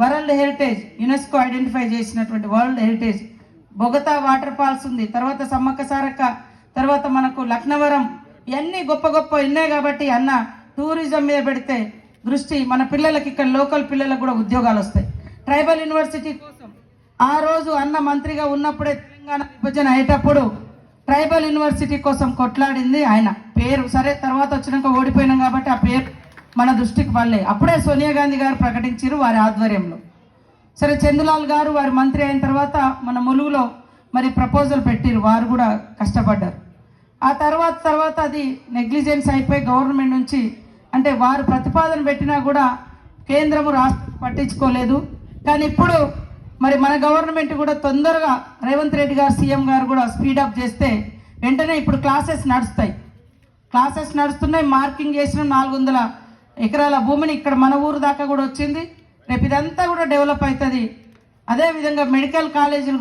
World heritage UNESCO identify చేసినటువంటి world heritage Bogatha water falls ఉంది, తర్వాత సమ్మక్క సారక్క, తర్వాత మనకు లక్నవరం, ఇవన్నీ గొప్ప గొప్ప ఉన్నాయి. కాబట్టి అన్న టూరిజం మీద పెడితే దృష్టి మన పిల్లలకి, ఇక్కడ లోకల్ పిల్లలకు కూడా ఉద్యోగాలు వస్తాయి. ట్రైబల్ యూనివర్సిటీ కోసం ఆ రోజు అన్న మంత్రిగా ఉన్నప్పుడే తెలంగాణ విభజన అయ్యేటప్పుడు ట్రైబల్ యూనివర్సిటీ కోసం కొట్లాడింది ఆయన. పేరు సరే తర్వాత వచ్చినాక ఓడిపోయినాం కాబట్టి ఆ పేరు మన దృష్టికి వాళ్ళే. అప్పుడే సోనియా గాంధీ గారు ప్రకటించారు వారి ఆధ్వర్యంలో. సరే చందులాల్ గారు వారి మంత్రి అయిన తర్వాత మన ములుగులో మరి ప్రపోజల్ పెట్టిరు, వారు కూడా కష్టపడ్డారు. ఆ తర్వాత అది నెగ్లిజెన్స్ అయిపోయి గవర్నమెంట్ నుంచి అంటే వారు ప్రతిపాదన పెట్టినా కూడా కేంద్రము రాష్ట్రం పట్టించుకోలేదు. కానీ ఇప్పుడు మరి మన గవర్నమెంట్ కూడా తొందరగా రేవంత్ రెడ్డి గారు సీఎం గారు కూడా స్పీడప్ చేస్తే వెంటనే ఇప్పుడు క్లాసెస్ నడుస్తున్నాయి. మార్కింగ్ చేసిన 400 ఎకరాల భూమిని ఇక్కడ మన ఊరు దాకా కూడా వచ్చింది. రేపు ఇదంతా కూడా డెవలప్ అవుతుంది. అదేవిధంగా మెడికల్ కాలేజీలు